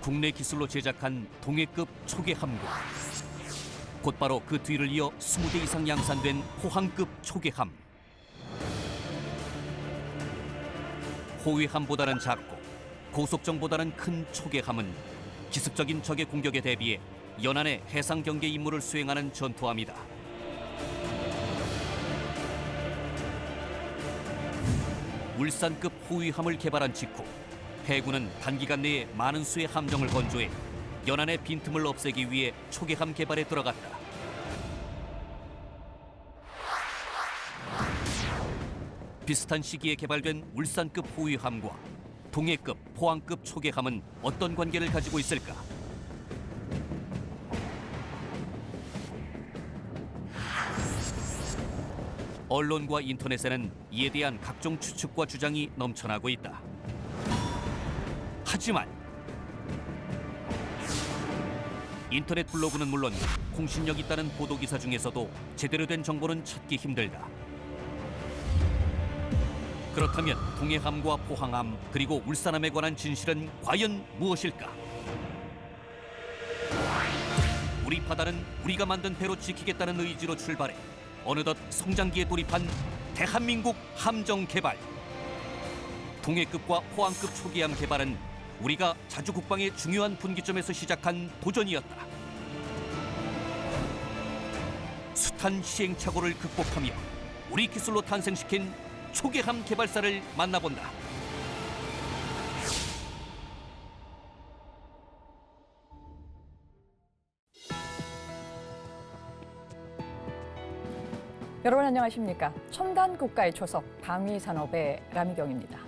국내 기술로 제작한 동해급 초계함과 곧바로 그 뒤를 이어 20대 이상 양산된 호항급 초계함. 호위함보다는 작고 고속정보다는 큰 초계함은 기습적인 적의 공격에 대비해 연안의 해상 경계 임무를 수행하는 전투함이다. 울산급 호위함을 개발한 직후 해군은 단기간 내에 많은 수의 함정을 건조해 연안의 빈틈을 없애기 위해 초계함 개발에 들어갔다. 비슷한 시기에 개발된 울산급 호위함과 동해급, 포항급 초계함은 어떤 관계를 가지고 있을까? 언론과 인터넷에는 이에 대한 각종 추측과 주장이 넘쳐나고 있다. 하지만 인터넷 블로그는 물론 공신력 있다는 보도기사 중에서도 제대로 된 정보는 찾기 힘들다. 그렇다면 동해함과 포항함 그리고 울산함에 관한 진실은 과연 무엇일까? 우리 바다는 우리가 만든 배로 지키겠다는 의지로 출발해 어느덧 성장기에 돌입한 대한민국 함정 개발. 동해급과 포항급 초계함 개발은 우리가 자주 국방의 중요한 분기점에서 시작한 도전이었다. 숱한 시행착오를 극복하며 우리 기술로 탄생시킨 초계함 개발사를 만나본다. 여러분 안녕하십니까? 첨단 국가의 초석 방위산업의 라미경입니다.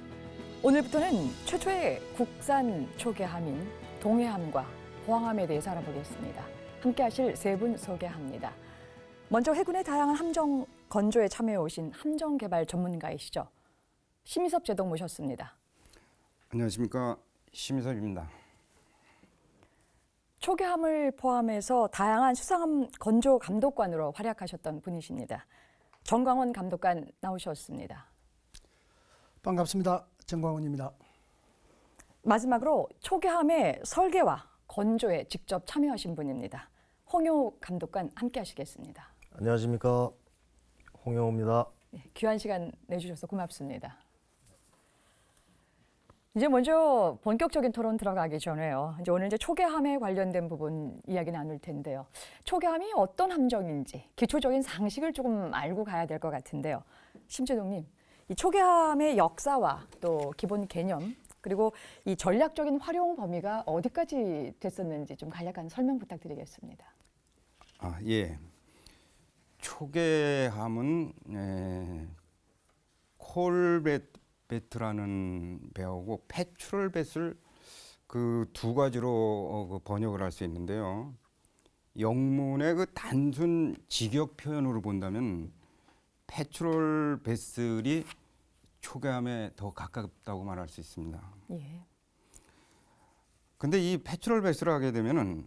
오늘부터는 최초의 국산 초계함인 동해함과 포항함에 대해서 알아보겠습니다. 함께 하실 세 분 소개합니다. 먼저 해군의 다양한 함정 건조에 참여해 오신 함정 개발 전문가이시죠. 심희섭 제독 모셨습니다. 안녕하십니까, 심희섭입니다. 초계함을 포함해서 다양한 수상함 건조 감독관으로 활약하셨던 분이십니다. 정광원 감독관 나오셨습니다. 반갑습니다. 정광훈입니다. 마지막으로 초계함의 설계와 건조에 직접 참여하신 분입니다. 홍효 감독관 함께 하시겠습니다. 안녕하십니까, 홍영호입니다. 네, 귀한 시간 내주셔서 고맙습니다. 이제 먼저 본격적인 토론 들어가기 전에요. 오늘 초계함에 관련된 부분 이야기 나눌 텐데요. 초계함이 어떤 함정인지 기초적인 상식을 조금 알고 가야 될 것 같은데요. 심재동님, 이 초계함의 역사와 또 기본 개념 그리고 이 전략적인 활용 범위가 어디까지 됐었는지 좀 간략한 설명 부탁드리겠습니다. 예. 초계함은 콜베트라는 배하고 패트롤 뱃을 그 두 가지로 번역을 할 수 있는데요. 영문의 그 단순 직역 표현으로 본다면 패트롤 베슬이 초계함에 더 가깝다고 말할 수 있습니다. 예. 근데 이 패트롤 베슬을 하게 되면은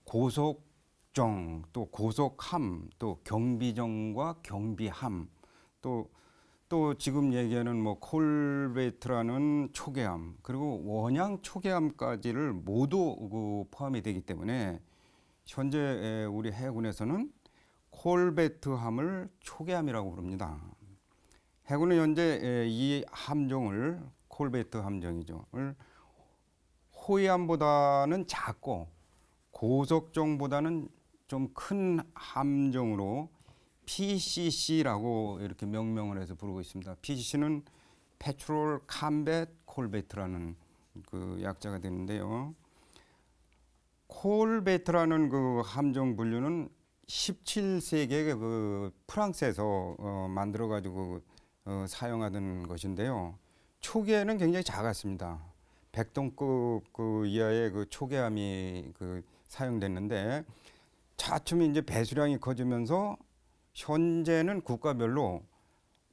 고속정, 또 고속함, 또 경비정과 경비함, 또 지금 얘기하는 뭐 콜베트라는 초계함, 그리고 원양 초계함까지를 모두 포함이 되기 때문에 현재 우리 해군에서는 콜베트함을 초계함이라고 부릅니다. 해군은 현재 이 함정을 콜베트 함정이죠. 호위함보다는 작고 고속정보다는 좀 큰 함정으로 PCC라고 이렇게 명명을 해서 부르고 있습니다. PCC는 Patrol Combat Corvette라는 그 약자가 되는데요. 콜베트라는 그 함정 분류는 17세기에 그 프랑스에서 만들어 가지고 사용하던 것인데요. 초기에는 굉장히 작았습니다. 100톤급 그 이하의 그 초계함이 사용됐는데 차츰 이제 배수량이 커지면서 현재는 국가별로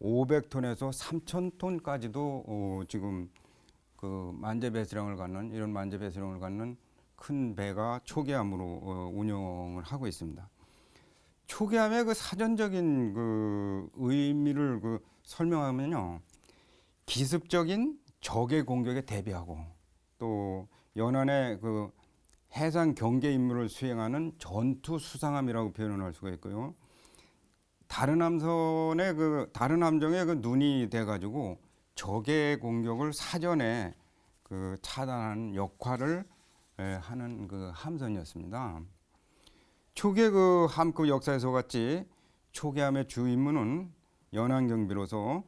500톤에서 3,000톤까지도 지금 그 만재 배수량을 갖는 이런 만재 배수량을 갖는 큰 배가 초계함으로 운영을 하고 있습니다. 초계함의 그 사전적인 그 의미를 설명하면요, 기습적인 적의 공격에 대비하고 또 연안의 그 해상 경계 임무를 수행하는 전투 수상함이라고 표현을 할 수가 있고요. 다른 함선의 다른 함정에 그 눈이 돼가지고 적의 공격을 사전에 그 차단하는 역할을 하는 그 함선이었습니다. 초기의 그 함급 역사에서 같이 초기함의 주 임무는 연안 경비로서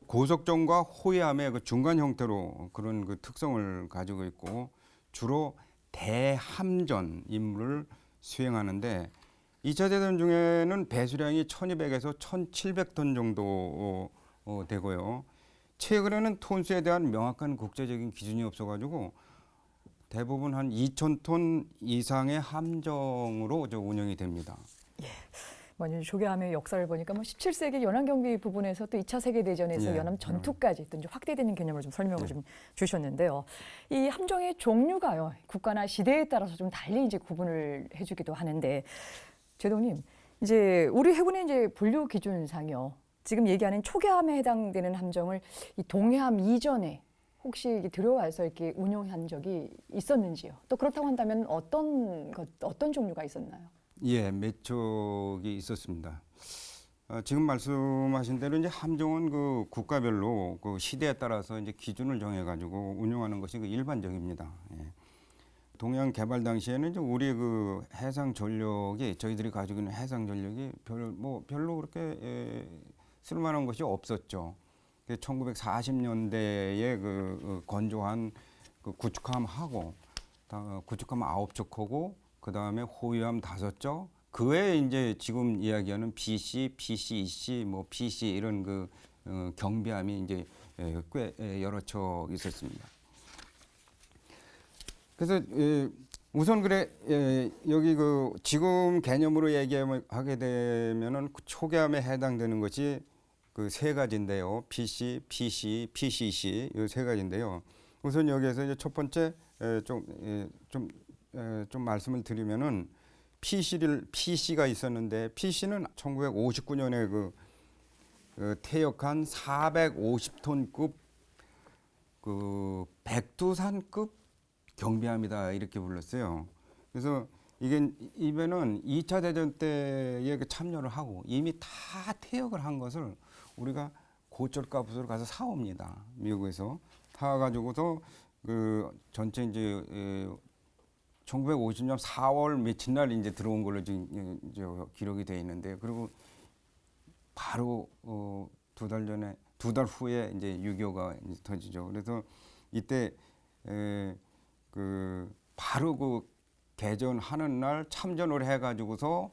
고속정과 호위함의 그 중간 형태로 그런 그 특성을 가지고 있고 주로 대함전 임무를 수행하는데 2차 대전 중에는 배수량이 1200에서 1700톤 정도 되고요. 최근에는 톤수에 대한 명확한 국제적인 기준이 없어가지고 대부분 한 2000톤 이상의 함정으로 운영이 됩니다. 먼저 조개함의 역사를 보니까 17세기 연안경비 부분에서 또 2차 세계대전에서 예. 연안 전투까지 또 이제 확대되는 개념을 좀 설명을 좀 주셨는데요. 이 함정의 종류가요, 국가나 시대에 따라서 좀 달리 이제 구분을 해주기도 하는데, 제동님, 이제 우리 해군의 이제 분류 기준상이요, 지금 얘기하는 초계함에 해당되는 함정을 이 동해함 이전에 혹시 들어와서 이렇게 운용한 적이 있었는지요? 또 그렇다고 한다면 어떤 종류가 있었나요? 예, 몇 척이 있었습니다. 지금 말씀하신 대로 이제 함정은 그 국가별로 그 시대에 따라서 이제 기준을 정해가지고 운영하는 것이 그 일반적입니다. 예. 동해안 개발 당시에는 이제 우리 그 해상 전력이 저희들이 가지고 있는 해상 전력이 별로 그렇게 쓸만한 것이 없었죠. 1940년대에 그 건조한 그 구축함하고 구축함 9척하고 그 다음에 호위함 5척, 그 외에 이제 지금 이야기하는 BC, PC, 뭐 PC 이런 그 경비함이 이제 꽤 여러 척 있었습니다. 그래서 우선 그래 여기 그 지금 개념으로 얘기하게 되면은 초계함에 해당되는 것이 그 세 가지인데요. PC, PC, PCC 이 세 가지인데요. 우선 여기에서 이제 첫 번째 좀 말씀을 드리면은 PC가 있었는데 PC는 1959년에 그 퇴역한 450톤급 그 백두산급 경비함이다 이렇게 불렀어요. 그래서 이배는 2차 대전 때에 참여를 하고 이미 다 퇴역을 한 것을 우리가 고철값으로 가서 사옵니다. 미국에서 사가지고서 그 전체 이제 1950년 4월 며칠 날 이제 들어온 걸로 지금 기록이 되어 있는데, 그리고 바로 두 달 후에 이제 6.25가 터지죠. 그래서 이때 그 바로 그 개전하는 날 참전을 해가지고서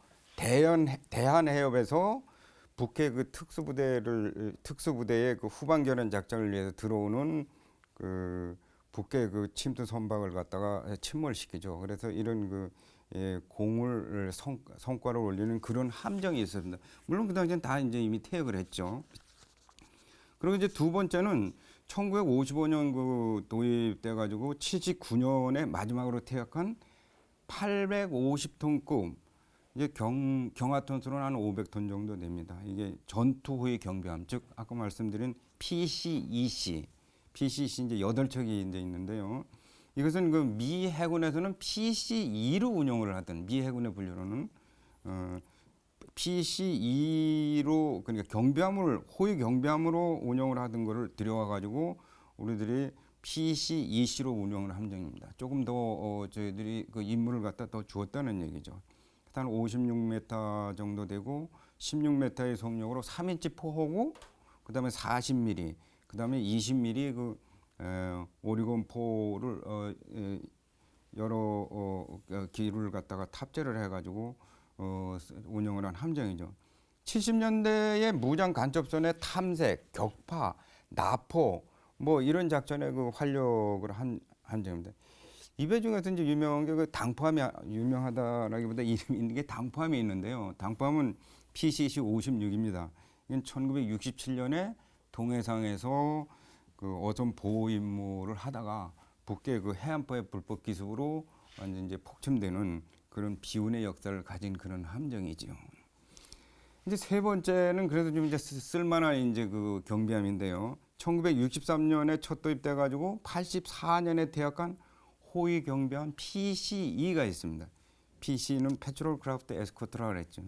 대한해협에서 북해 그 특수부대의 그 후방 결연 작전을 위해서 들어오는 그 북해 그 침투 선박을 갖다가 침몰시키죠. 그래서 이런 그 공을 성과를 올리는 그런 함정이 있었습니다. 물론 그 당시엔 다 이제 이미 퇴역을 했죠. 그리고 이제 두 번째는 1955년 그 도입돼 가지고 79년에 마지막으로 퇴역한 850톤급 이제 경하톤수로는 한 500톤 정도 됩니다. 이게 전투 후의 경비함, 즉 아까 말씀드린 PCEC 이제 8척이 이제 있는데요. 이것은 그 미 해군에서는 PC2로 운용을 하던, 미 해군의 분류로는 PC2로 그러니까 호위 경비함으로 운용을 하던 거를 들여와 가지고 우리들이 PC2C로 운용을 함정입니다. 조금 더 저희들이 그 임무를 갖다 더 주었다는 얘기죠. 한 56m 정도 되고 16m의 속력으로 3인치 포호고 그다음에 40mm, 그다음에 20mm 그 오리곤포를 여러 기류를 갖다가 탑재를 해가지고 운영을 한 함정이죠. 70년대에 무장 간첩선의 탐색, 격파, 납포 뭐 이런 작전에 그 활력을 한 함정입니다. 이 배 중에서 이제 유명한 게 그 당포함이 유명하다라기보다 이름이 있는 게 당포함이 있는데요. 당포함은 PCC 56입니다. 이건 1967년에 동해상에서 그 어선 보호 임무를 하다가 북해 그 해안포의 불법 기습으로 완전 이제 폭침되는 그런 비운의 역사를 가진 그런 함정이지요. 이제 세 번째는 그래도 좀 이제 쓸만한 이제 그 경비함인데요. 1963년에 첫 도입돼 가지고 84년에 퇴역한 호위 경비함 PCE가 있습니다. PC는 페트롤 크래프트 에스코트라고 그랬죠.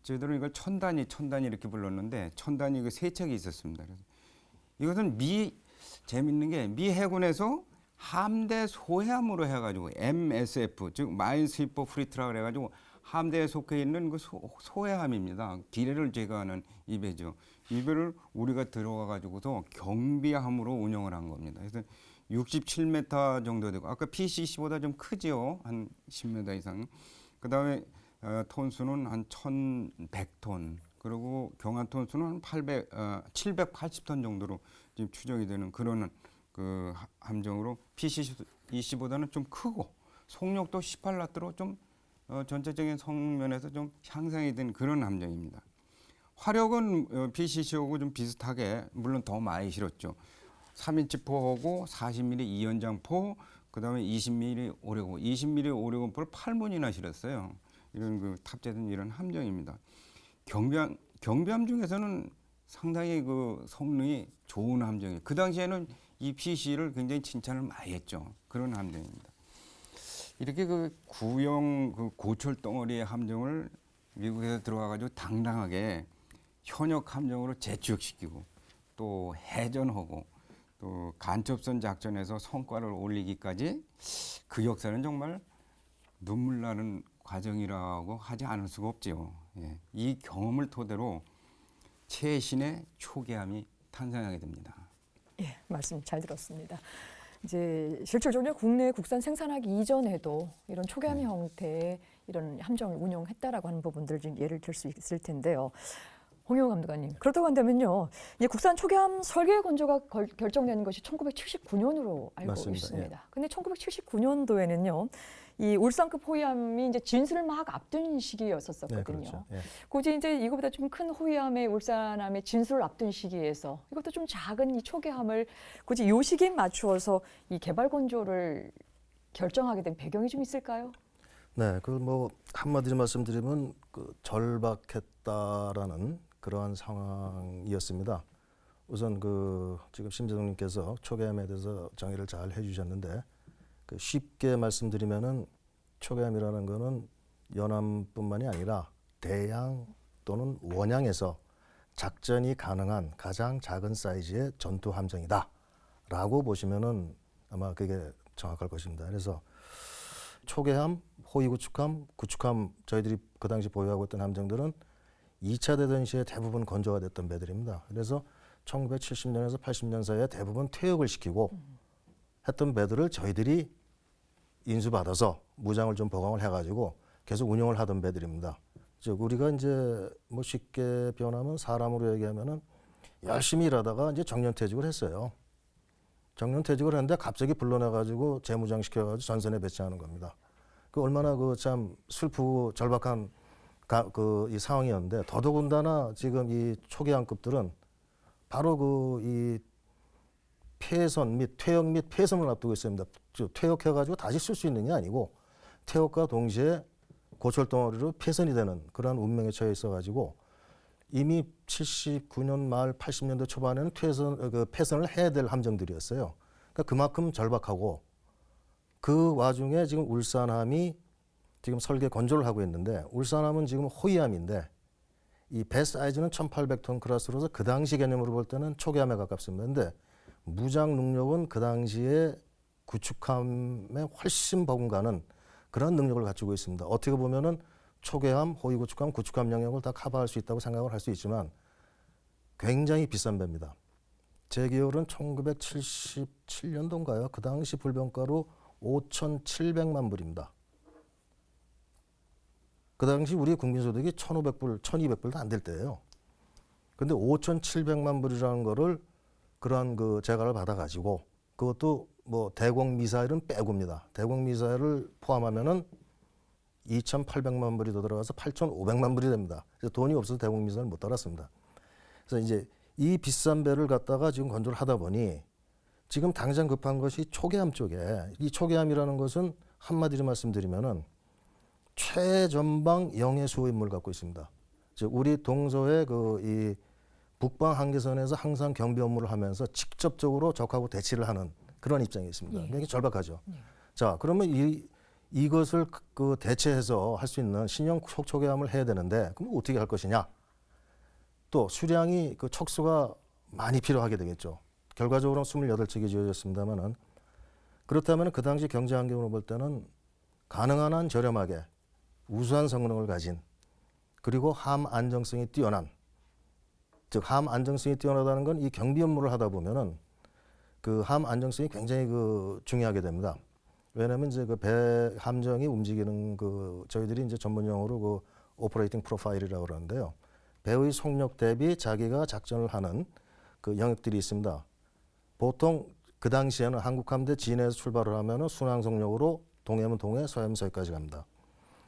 저희들은 이걸 천단위 이렇게 불렀는데 천단위 그 세 척이 있었습니다. 그래서 이것은 재밌는 게 미 해군에서 함대 소해함으로 해가지고 MSF 즉 마인 스위퍼 프리트라고 그래가지고 함대에 속해 있는 그 소해함입니다. 기뢰를 제거하는 이 배죠. 이 배를 우리가 들어가가지고서 경비함으로 운영을 한 겁니다. 그래서 67m 정도 되고 아까 PCC보다 좀 크지요. 한 10m 이상. 그다음에 톤수는 한 1,100톤. 그리고 경화 톤수는 한 780톤 정도로 지금 추정이 되는 그런 그 함정으로 PCC보다는 좀 크고 속력도 18나트로 좀 전체적인 성면에서 좀 향상이 된 그런 함정입니다. 화력은 PCC하고 좀 비슷하게 물론 더 많이 실었죠. 3인치 포하고 40mm 이연장포, 그다음에 20mm 오레곤, 20mm 오레곤포를 8문이나 실었어요. 이런 그 탑재된 이런 함정입니다. 경비함 중에서는 상당히 그 성능이 좋은 함정이에요. 그 당시에는 이 PC를 굉장히 칭찬을 많이 했죠. 그런 함정입니다. 이렇게 그 구형 그 고철 덩어리의 함정을 미국에서 들어가가지고 당당하게 현역 함정으로 재취역시키고 또 해전하고 또 간첩선 작전에서 성과를 올리기까지 그 역사는 정말 눈물 나는 과정이라고 하지 않을 수가 없죠. 예. 이 경험을 토대로 최신의 초계함이 탄생하게 됩니다. 예, 말씀 잘 들었습니다. 이제 실질적으로 국내 국산 생산하기 이전에도 이런 초계함 형태의 이런 함정을 운용했다라고 하는 부분들 좀 예를 들 수 있을 텐데요. 홍영호 감독관님, 그렇다고 한다면요, 이제 국산 초계함 설계 건조가 결정되는 것이 1979년으로 알고 맞습니다. 있습니다. 근데 1979년도에는요, 이 울산급 호위함이 이제 진수를 막 앞둔 시기였었거든요. 네, 그렇죠. 예. 굳이 이제 이거보다 좀 큰 호위함의 울산함의 진수를 앞둔 시기에서 이것도 좀 작은 이 초계함을 굳이 요 시기에 맞추어서 이 개발 건조를 결정하게 된 배경이 좀 있을까요? 네, 그 뭐 한마디로 말씀드리면 그 절박했다라는 그러한 상황이었습니다. 우선 그 지금 심재동님께서 초계함에 대해서 정의를 잘 해주셨는데 그 쉽게 말씀드리면은 초계함이라는 거는 연함뿐만이 아니라 대양 또는 원양에서 작전이 가능한 가장 작은 사이즈의 전투 함정이다라고 보시면은 아마 그게 정확할 것입니다. 그래서 초계함, 호위 구축함, 구축함 저희들이 그 당시 보유하고 있던 함정들은 2차 대전 시에 대부분 건조가 됐던 배들입니다. 그래서 1970년에서 80년 사이에 대부분 퇴역을 시키고 했던 배들을 저희들이 인수받아서 무장을 좀 보강을 해가지고 계속 운영을 하던 배들입니다. 즉 우리가 이제 뭐 쉽게 표현하면 사람으로 얘기하면은 열심히 일하다가 이제 정년퇴직을 했어요. 정년퇴직을 했는데 갑자기 불러내가지고 재무장시켜가지고 전선에 배치하는 겁니다. 그 얼마나 그 참 슬프고 절박한 그 이 상황이었는데 더더군다나 지금 이 초계함급들은 바로 그 이 폐선 및 퇴역 및 폐선을 앞두고 있습니다. 퇴역해가지고 다시 쓸 수 있는 게 아니고 퇴역과 동시에 고철덩어리로 폐선이 되는 그러한 운명에 처해 있어가지고 이미 79년 말 80년대 초반에는 폐선을 해야 될 함정들이었어요. 그러니까 그만큼 절박하고 그 와중에 지금 울산함이 지금 설계 건조를 하고 있는데 울산함은 지금 호위함인데 이 배 사이즈는 1800톤 클래스로서 그 당시 개념으로 볼 때는 초계함에 가깝습니다. 근데 무장 능력은 그 당시에 구축함에 훨씬 버금가는 그런 능력을 갖추고 있습니다. 어떻게 보면은 초계함, 호위 구축함, 구축함 영역을 다 커버할 수 있다고 생각을 할 수 있지만 굉장히 비싼 배입니다. 제 기억으로는 1977년도인가요? 그 당시 불변가로 5,700만 불입니다. 그 당시 우리 국민소득이 1,500불, 1,200불도 안 될 때예요. 근데 5,700만 불이라는 거를 그러한 그 재가를 받아가지고 그것도 뭐 대공 미사일은 빼고입니다. 대공 미사일을 포함하면은 2,800만 불이 더 들어가서 8,500만 불이 됩니다. 그래서 돈이 없어서 대공 미사일 못 달았습니다. 그래서 이제 이 비싼 배를 갖다가 지금 건조를 하다 보니 지금 당장 급한 것이 초계함 쪽에 이 초계함이라는 것은 한마디로 말씀드리면은 최전방 영해 수호 임무를 갖고 있습니다. 즉 우리 동서의 그 이 북방 한계선에서 항상 경비 업무를 하면서 직접적으로 적하고 대치를 하는 그런 입장이 있습니다. 예. 굉장히 절박하죠. 예. 자, 그러면 이것을 그 대체해서 할 수 있는 신형 초계함을 해야 되는데 그럼 어떻게 할 것이냐? 또 수량이 그 척수가 많이 필요하게 되겠죠. 결과적으로는 28척이 지어졌습니다만은 그렇다면 그 당시 경제 환경으로 볼 때는 가능한 한 저렴하게 우수한 성능을 가진 그리고 함 안정성이 뛰어난 즉 함 안정성이 뛰어나다는 건 이 경비 업무를 하다 보면은 그 함 안정성이 굉장히 그 중요하게 됩니다. 왜냐하면 이제 그 배 함정이 움직이는 그 저희들이 이제 전문 용어로 그 오퍼레이팅 프로파일이라고 그러는데요. 배의 속력 대비 자기가 작전을 하는 그 영역들이 있습니다. 보통 그 당시에는 한국 함대 진해에서 출발을 하면은 순항 속력으로 동해면 동해, 서해면 서해까지 갑니다.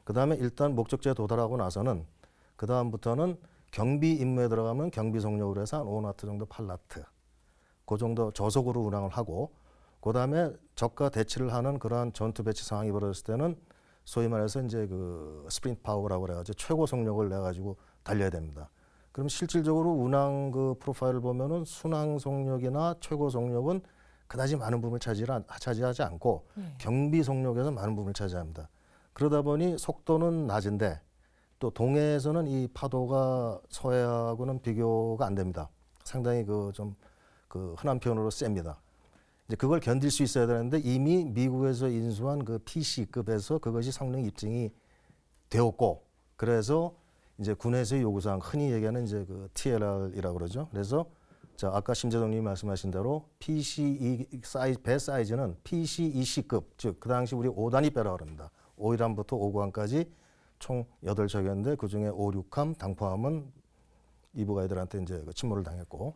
그 다음에 일단 목적지에 도달하고 나서는 그 다음부터는 경비 임무에 들어가면 경비 속력으로 해서 한 5나트 정도 8나트 그 정도 저속으로 운항을 하고 그 다음에 적과 대치를 하는 그러한 전투 배치 상황이 벌어졌을 때는 소위 말해서 이제 그 스프린트 파워라고 그래가지고 최고 속력을 내가지고 달려야 됩니다. 그럼 실질적으로 운항 그 프로파일을 보면은 순항 속력이나 최고 속력은 그다지 많은 부분을 차지하지 않고 경비 속력에서 많은 부분을 차지합니다. 그러다 보니 속도는 낮은데 또 동해에서는 이 파도가 서해하고는 비교가 안 됩니다. 상당히 그 좀 그 흔한 표현으로 셉니다. 이제 그걸 견딜 수 있어야 되는데 이미 미국에서 인수한 그 PC급에서 그것이 성능 입증이 되었고 그래서 이제 군에서의 요구사항 흔히 얘기하는 이제 그 TLR이라고 그러죠. 그래서 자 아까 심재동님이 말씀하신 대로 PCE 사이즈 배 사이즈는 PCEC급 즉 그 당시 우리 5단위 배라고 합니다. 5일함부터 5구함까지 총 8척이었는데 그 중에 5, 6함 당포함은 이부가 애들한테 이제 그 침몰을 당했고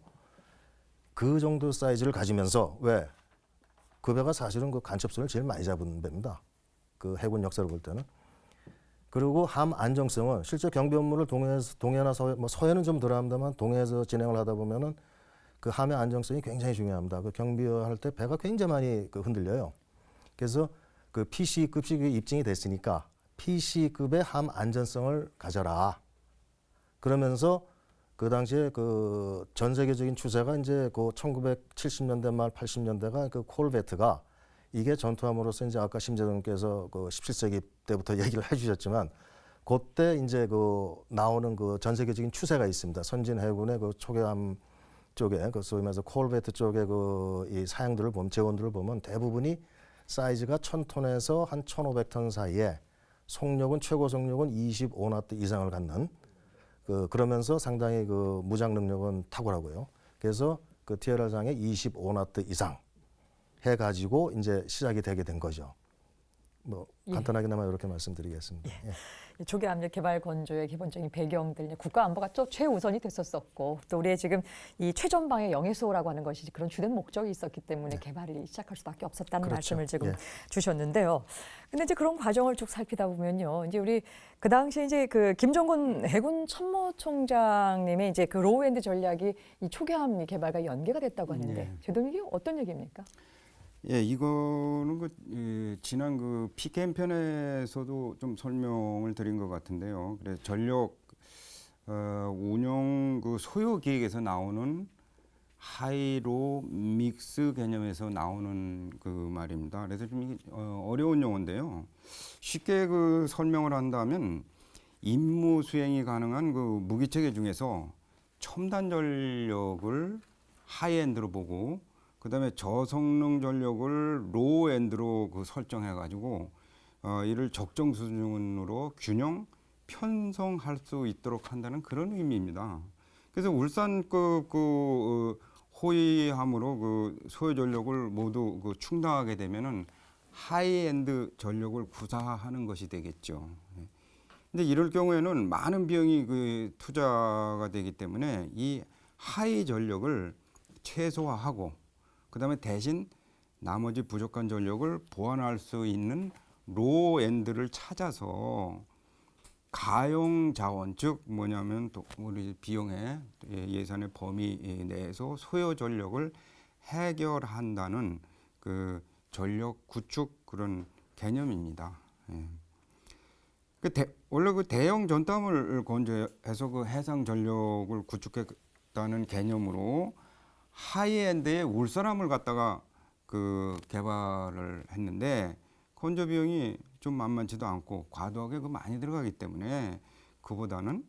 그 정도 사이즈를 가지면서 왜 그 배가 사실은 그 간첩선을 제일 많이 잡은 배입니다. 그 해군 역사를 볼 때는. 그리고 함 안정성은 실제 경비 업무를 동해나 서해, 뭐 서해는 좀 덜합니다만 동해에서 진행을 하다 보면은 그 함의 안정성이 굉장히 중요합니다. 그 경비할 때 배가 굉장히 많이 그 흔들려요. 그래서 그 PC급이 입증이 됐으니까 PC급의 함 안전성을 가져라. 그러면서 그 당시에 그 전 세계적인 추세가 이제 그 1970년대 말 80년대가 그 콜베트가 이게 전투함으로서 이제 아까 심재동께서 그 17세기 때부터 얘기를 해주셨지만 그때 이제 그 나오는 그 전 세계적인 추세가 있습니다. 선진 해군의 그 초계함 쪽에 그 소위 말해서 콜베트 쪽의 그 이 사양들을 보면 재원들을 보면 대부분이 사이즈가 1000톤에서 한 1500톤 사이에 속력은 최고 속력은 25나트 이상을 갖는 그러면서 상당히 그 무장 능력은 탁월하고요. 그래서 그 TLR상에 25나트 이상 해가지고 이제 시작이 되게 된 거죠. 뭐 간단하게나마 이렇게 말씀드리겠습니다. 예. 조개 압력 개발 건조의 기본적인 배경들, 국가 안보가 또 최우선이 됐었었고 또 우리의 지금 이 최전방의 영해수호라고 하는 것이 그런 주된 목적이 있었기 때문에 개발을 시작할 수밖에 없었다는 그렇죠. 말씀을 지금 예. 주셨는데요. 근데 이제 그런 과정을 쭉 살피다 보면요, 이제 우리 그 당시에 이제 그 김정근 해군 참모총장님의 이제 그 로우엔드 전략이 이 초계함 개발과 연계가 됐다고 하는데, 제동 이게 어떤 얘기입니까? 예, 이거는 지난 그 PKM 편에서도 좀 설명을 드린 것 같은데요. 그래 전력 운용 그 소요 기획에서 나오는 하이로 믹스 개념에서 나오는 그 말입니다. 그래서 좀 이게 어려운 용어인데요. 쉽게 그 설명을 한다면 임무 수행이 가능한 그 무기 체계 중에서 첨단 전력을 하이엔드로 보고 그다음에 저성능 전력을 로우엔드로 그 설정해가지고 이를 적정 수준으로 균형 편성할 수 있도록 한다는 그런 의미입니다. 그래서 울산급 호위함으로 그 소요 전력을 모두 그 충당하게 되면은 하이엔드 전력을 구사하는 것이 되겠죠. 근데 이럴 경우에는 많은 비용이 그 투자가 되기 때문에 이 하이 전력을 최소화하고 그다음에 대신 나머지 부족한 전력을 보완할 수 있는 로우 엔드를 찾아서 가용 자원 즉 뭐냐면 또 우리 비용의 예산의 범위 내에서 소요 전력을 해결한다는 그 전력 구축 그런 개념입니다. 원래 그 대형 전함을 건조해서 그 해상 전력을 구축했다는 개념으로 하이엔드의 울산함을 갖다가 그 개발을 했는데 건조 비용이 좀 만만치도 않고 과도하게 그 많이 들어가기 때문에 그보다는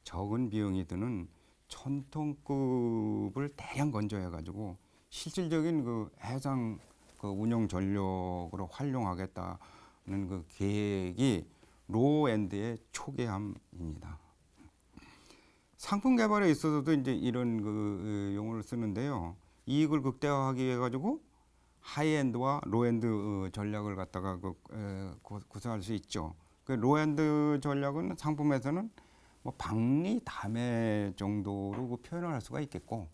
적은 비용이 드는 1000톤급을 대량 건조해 가지고 실질적인 그 해상 그 운용 전력으로 활용하겠다는 그 계획이 로엔드의 초계함입니다. 상품 개발에 있어서도 이제 이런 그 용어를 쓰는데요. 이익을 극대화하기 위해 가지고 하이엔드와 로엔드 전략을 갖다가 구사할 수 있죠. 그 로엔드 전략은 상품에서는 뭐 박리 다매 정도로 그 표현을 할 수가 있겠고,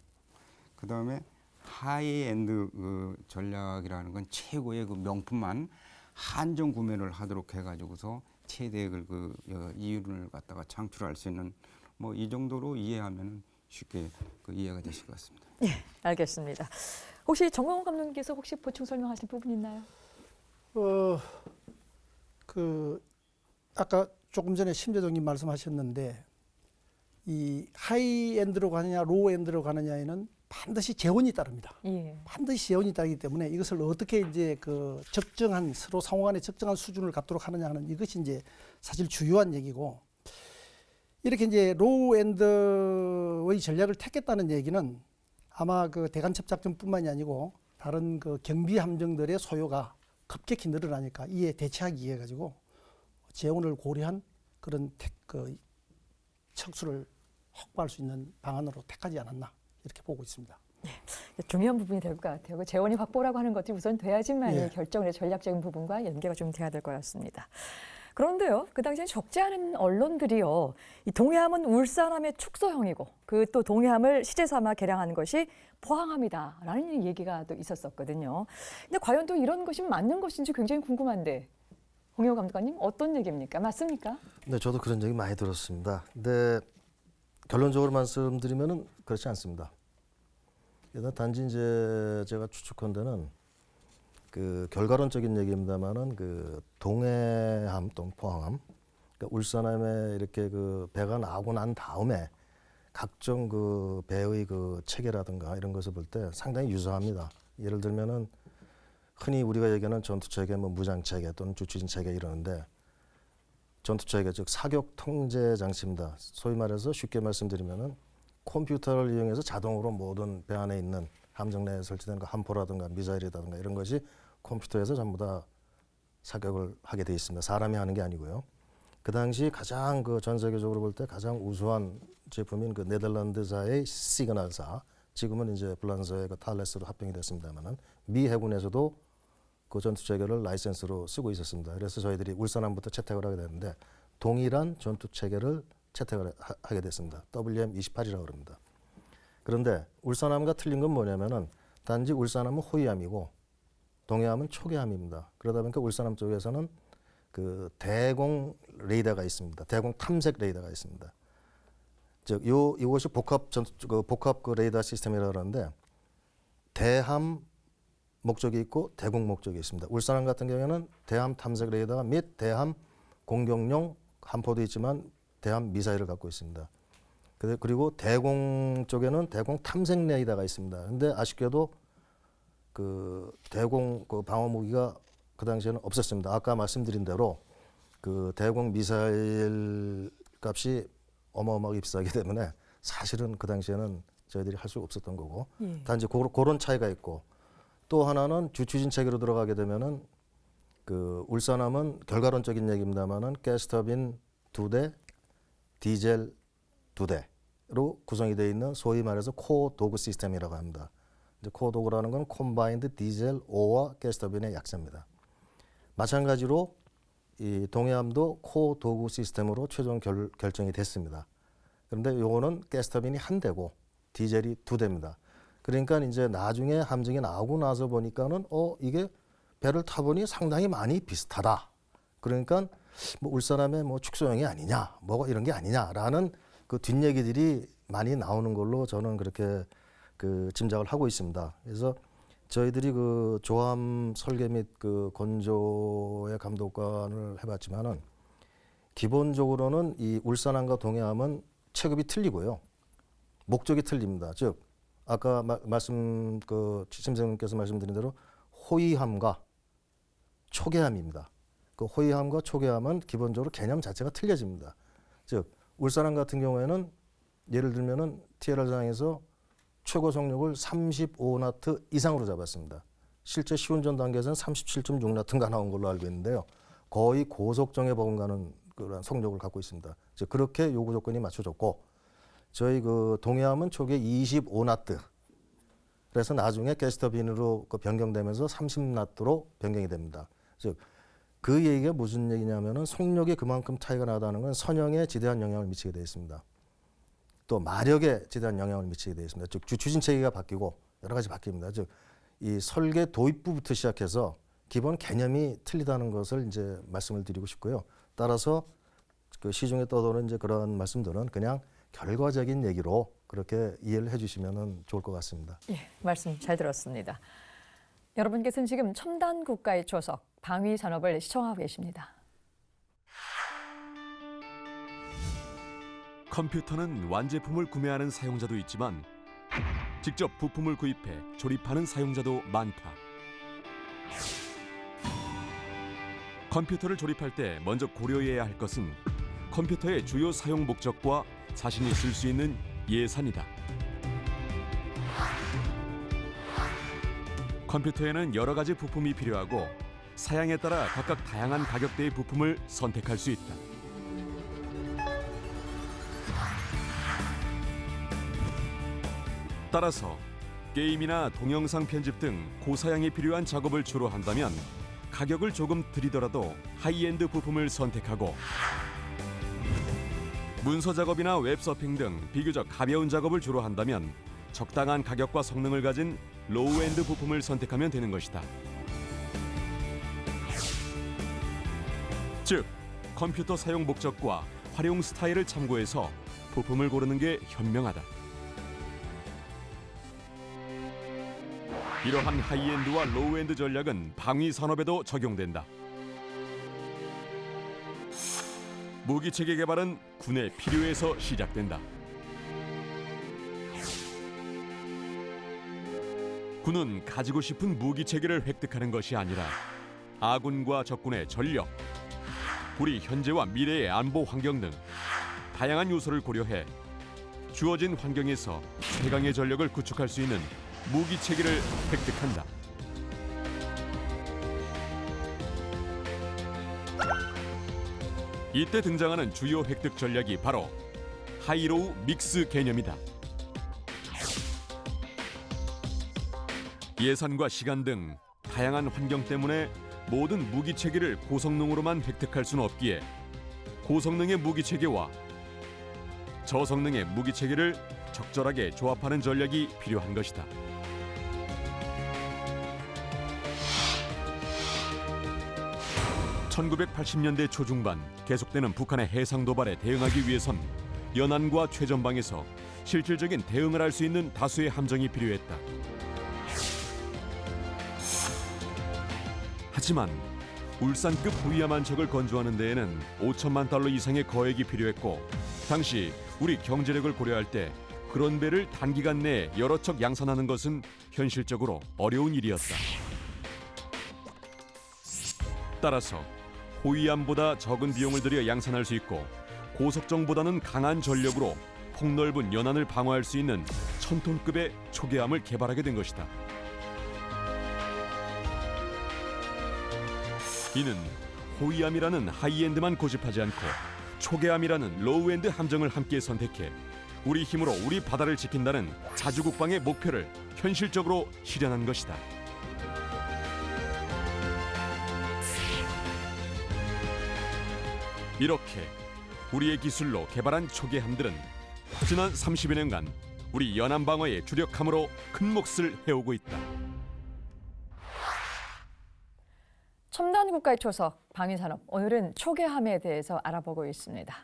그 다음에 하이엔드 전략이라는 건 최고의 그 명품만 한정 구매를 하도록 해가지고서 최대의 그 이윤을 갖다가 창출할 수 있는 뭐 이 정도로 이해하면 쉽게 그 이해가 되실 것 같습니다. 예, 알겠습니다. 혹시 정광훈 감독님께서 혹시 보충 설명하실 부분 있나요? 그 아까 조금 전에 심재동님 말씀하셨는데 이 하이엔드로 가느냐 로우엔드로 가느냐에는 반드시 재원이 따릅니다. 예. 반드시 재원이 따르기 때문에 이것을 어떻게 이제 그 적정한 서로 상호간에 적정한 수준을 갖도록 하느냐 하는 이것이 이제 사실 주요한 얘기고, 이렇게 이제 로우엔드의 전략을 택했다는 얘기는 아마 그 대간첩 작전뿐만이 아니고 다른 그 경비 함정들의 소요가 급격히 늘어나니까 이에 대처하기 위해 가지고 재원을 고려한 그런 그 척수를 확보할 수 있는 방안으로 택하지 않았나 이렇게 보고 있습니다. 중요한 부분이 될 것 같아요. 그 재원이 확보라고 하는 것이 우선 돼야지만 예. 결정의 전략적인 부분과 연계가 좀 돼야 될 것 같습니다. 그런데요, 그 당시에 적지 않은 언론들이요, 이 동해함은 울산함의 축소형이고 그 또 동해함을 시제 삼아 개량한 것이 포항함이다라는 얘기가 또 있었었거든요. 근데 과연 또 이런 것이 맞는 것인지 굉장히 궁금한데, 홍영호 감독님 어떤 얘기입니까? 맞습니까? 네, 저도 그런 얘기 많이 들었습니다. 근데 결론적으로 말씀드리면은 그렇지 않습니다. 일단 단지 이제 제가 추측한데는 그 결과론적인 얘기입니다만은 그 동해함 또는 포항함, 그러니까 울산함에 이렇게 그 배가 나오고 난 다음에 각종 그 배의 그 체계라든가 이런 것을 볼 때 상당히 유사합니다. 예를 들면은 흔히 우리가 얘기하는 전투 체계, 뭐 무장 체계 또는 주추진 체계 이러는데, 전투 체계 즉 사격 통제 장치입니다. 소위 말해서 쉽게 말씀드리면은 컴퓨터를 이용해서 자동으로 모든 배 안에 있는 함정 내에 설치된 그 함포라든가 미사일이라든가 이런 것이 컴퓨터에서 전부 다 사격을 하게 돼 있습니다. 사람이 하는 게 아니고요. 그 당시 가장 그 전 세계적으로 볼 때 가장 우수한 제품인 그 네덜란드사의 시그널사, 지금은 이제 불란서의 그 탈레스로 합병이 됐습니다만은 미 해군에서도 그 전투 체계를 라이센스로 쓰고 있었습니다. 그래서 저희들이 울산함부터 채택을 하게 됐는데 동일한 전투 체계를 채택을 하게 됐습니다. WM-28이라고 그럽니다. 그런데 울산함과 틀린 건 뭐냐면은 단지 울산함은 호위함이고 동해함은 초계함입니다. 그러다 보니까 울산함 쪽에서는 그 대공 레이더가 있습니다. 대공 탐색 레이더가 있습니다. 즉 이것이 복합 그 레이더 시스템이라고 하는데 대함 목적이 있고 대공 목적이 있습니다. 울산함 같은 경우에는 대함 탐색 레이더 및 대함 공격용 함포도 있지만 대함 미사일을 갖고 있습니다. 그리고 대공 쪽에는 대공 탐색 레이더가 있습니다. 그런데 아쉽게도 그 대공 그 방어 무기가 그 당시에는 없었습니다. 아까 말씀드린 대로 그 대공 미사일 값이 어마어마하게 비싸기 때문에 사실은 그 당시에는 저희들이 할 수 없었던 거고, 단지 그런 차이가 있고, 또 하나는 주추진 체계로 들어가게 되면은 그 울산함은 결과론적인 얘기입니다만은 가스터빈 2대, 디젤 2대로 구성이 되어 있는 소위 말해서 코어 도구 시스템이라고 합니다. 이제 코어 도구라는 건 콤바인드 디젤 오와 가스터빈의 약자입니다. 마찬가지로 이 동해함도 코어 도구 시스템으로 최종 결정이 됐습니다. 그런데 요거는 가스터빈이 한 대고 디젤이 2대입니다. 그러니까 이제 나중에 함정이 나오고 나서 보니까는 이게 배를 타보니 상당히 많이 비슷하다. 그러니까 뭐 울산함의 뭐 축소형이 아니냐, 뭐가 이런 게 아니냐라는 그 뒷얘기들이 많이 나오는 걸로 저는 그렇게 그 짐작을 하고 있습니다. 그래서 저희들이 그 조함 설계 및 그 건조의 감독관을 해봤지만은 기본적으로는 이 울산함과 동해함은 체급이 틀리고요, 목적이 틀립니다. 즉 아까 심생님께서 말씀드린 대로 호위함과 초계함입니다. 그 호위함과 초계함은 기본적으로 개념 자체가 틀려집니다. 즉 울산함 같은 경우에는 예를 들면은 TLR상에서 최고 속력을 35나트 이상으로 잡았습니다. 실제 시운전 단계에서는 37.6나트가 나온 걸로 알고 있는데요. 거의 고속정에 버금가는 그런 속력을 갖고 있습니다. 즉 그렇게 요구 조건이 맞춰졌고 저희 그 동해함은 초계 25나트. 그래서 나중에 게스터빈으로 변경되면서 30나트로 변경이 됩니다. 즉 그 얘기가 무슨 얘기냐면은 속력이 그만큼 차이가 나다는 건 선형에 지대한 영향을 미치게 되어 있습니다. 또 마력에 지대한 영향을 미치게 되어 있습니다. 즉 추진 체계가 바뀌고 여러 가지 바뀝니다. 즉 이 설계 도입부부터 시작해서 기본 개념이 틀리다는 것을 이제 말씀을 드리고 싶고요. 따라서 그 시중에 떠도는 이제 그런 말씀들은 그냥 결과적인 얘기로 그렇게 이해를 해주시면 좋을 것 같습니다. 예, 말씀 잘 들었습니다. 여러분께서는 지금 첨단 국가의 초석 방위 산업을 시청하고 계십니다. 컴퓨터는 완제품을 구매하는 사용자도 있지만 직접 부품을 구입해 조립하는 사용자도 많다. 컴퓨터를 조립할 때 먼저 고려해야 할 것은 컴퓨터의 주요 사용 목적과 자신이 쓸 수 있는 예산이다. 컴퓨터에는 여러 가지 부품이 필요하고 사양에 따라 각각 다양한 가격대의 부품을 선택할 수 있다. 따라서 게임이나 동영상 편집 등 고사양이 필요한 작업을 주로 한다면 가격을 조금 들이더라도 하이엔드 부품을 선택하고 문서 작업이나 웹서핑 등 비교적 가벼운 작업을 주로 한다면 적당한 가격과 성능을 가진 로우엔드 부품을 선택하면 되는 것이다. 즉, 컴퓨터 사용 목적과 활용 스타일을 참고해서 부품을 고르는 게 현명하다. 이러한 하이엔드와 로우엔드 전략은 방위 산업에도 적용된다. 무기체계 개발은 군의 필요에서 시작된다. 군은 가지고 싶은 무기체계를 획득하는 것이 아니라 아군과 적군의 전력, 우리 현재와 미래의 안보 환경 등 다양한 요소를 고려해 주어진 환경에서 최강의 전력을 구축할 수 있는 무기체계를 획득한다. 이때 등장하는 주요 획득 전략이 바로 하이로우 믹스 개념이다. 예산과 시간 등 다양한 환경 때문에 모든 무기체계를 고성능으로만 획득할 수는 없기에 고성능의 무기체계와 저성능의 무기체계를 적절하게 조합하는 전략이 필요한 것이다. (1980년대) 초중반 계속되는 북한의 해상 도발에 대응하기 위해선 연안과 최전방에서 실질적인 대응을 할 수 있는 다수의 함정이 필요했다. 하지만 울산급 호위함 한 척을 건조하는 데에는 $5천만 이상의 거액이 필요했고 당시 우리 경제력을 고려할 때 그런 배를 단기간 내에 여러 척 양산하는 것은 현실적으로 어려운 일이었다. 따라서 호위함보다 적은 비용을 들여 양산할 수 있고 고속정보다는 강한 전력으로 폭넓은 연안을 방어할 수 있는 1000톤급의 초계함을 개발하게 된 것이다. 이는 호위함이라는 하이엔드만 고집하지 않고 초계함이라는 로우엔드 함정을 함께 선택해 우리 힘으로 우리 바다를 지킨다는 자주국방의 목표를 현실적으로 실현한 것이다. 이렇게 우리의 기술로 개발한 초계함들은 지난 30여 년간 우리 연안 방어의 주력함으로 큰 몫을 해오고 있다. 첨단 국가의 초석 방위산업 오늘은 초계함에 대해서 알아보고 있습니다.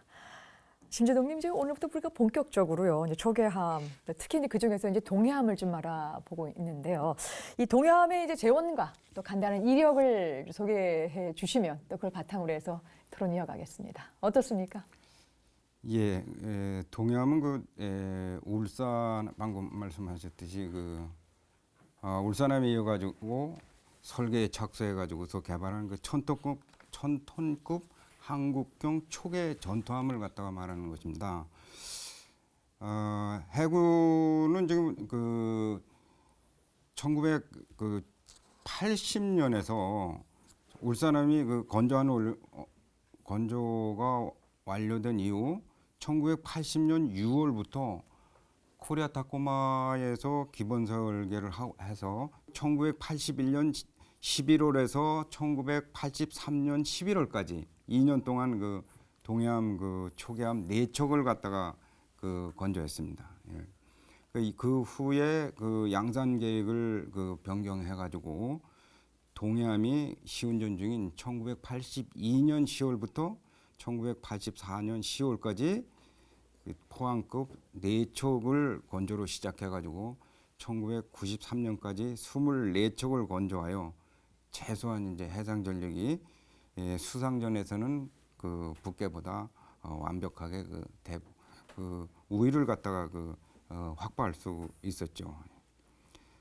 심재동님 이제 오늘부터 우리가 본격적으로요 이제 초계함 특히 이제 그 중에서 이제 동해함을 좀 알아보고 있는데요. 이 동해함의 이제 재원과 또 간단한 이력을 소개해 주시면 또 그걸 바탕으로 해서 토론 이어가겠습니다. 어떻습니까? 예, 동해함은 울산 방금 말씀하셨듯이 울산함에 이어가지고 설계에 착수해가지고서 개발한 그 1000톤급 한국형 초계 전투함을 갖다가 말하는 것입니다. 해군은 지금 그 1980년에서 울산함이 그 건조가 완료된 이후 1980년 6월부터 코리아 타코마에서 기본 설계를 해서 1981년 11월에서 1983년 11월까지 2년 동안 그 동해함 그 초계함 4척을 갖다가 그 건조했습니다. 예. 그 후에 그 양산 계획을 그 변경해 가지고 동해함이 시운전 중인 1982년 10월부터 1984년 10월까지 포항급 4척을 건조로 시작해 가지고 1993년까지 24척을 건조하여 최소한 이제 해상 전력이 수상전에서는 그 북계보다 완벽하게 그 우위를 갖다가 확보할 수 있었죠.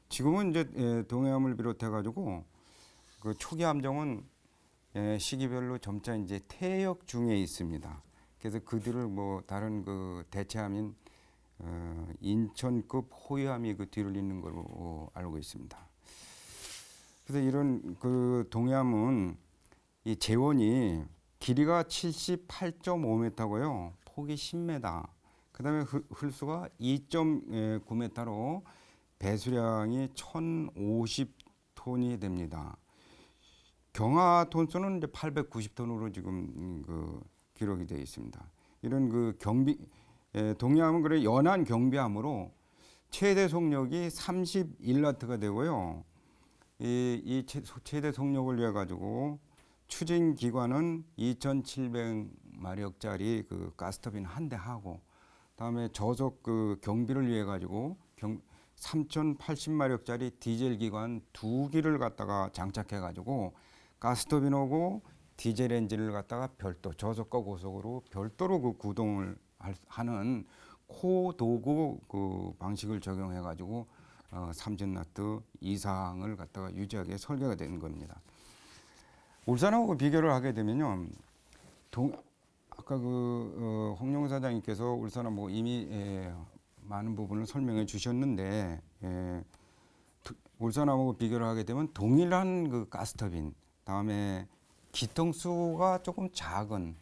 지금은 이제 동해함을 비롯해 가지고 그 초기 함정은 시기별로 점차 이제 퇴역 중에 있습니다. 그래서 그들을 뭐 다른 그 대체함인 인천급 호위함이 그 뒤를 잇는 걸로 알고 있습니다. 그래서 이런 그 동해함은 이 제원이 길이가 78.5m고요, 폭이 10m. 그다음에 흘수가 2.9m로 배수량이 1,050톤이 됩니다. 경하 톤수는 이제 890톤으로 지금 그 기록이 되어 있습니다. 이런 그 동해함은 그래 연안 경비함으로 최대 속력이 31나트가 되고요. 이 최대 속력을 위해 가지고 추진 기관은 2,700마력짜리 그 가스터빈 한 대 하고, 다음에 저속 그 경비를 위해 가지고 3,080마력짜리 디젤 기관 2기를 갖다가 장착해 가지고 가스터빈하고 디젤 엔진을 갖다가 별도 저속과 고속으로 별도로 그 구동을 하는 코도구 그 방식을 적용해 가지고 30나트 이상을 갖다가 유지하게 설계가 되는 겁니다. 울산하고 비교를 하게 되면요, 아까 그 홍영 사장님께서 울산은 뭐 이미 많은 부분을 설명해 주셨는데, 울산하고 비교를 하게 되면 동일한 그 가스터빈, 다음에 기통수가 조금 적은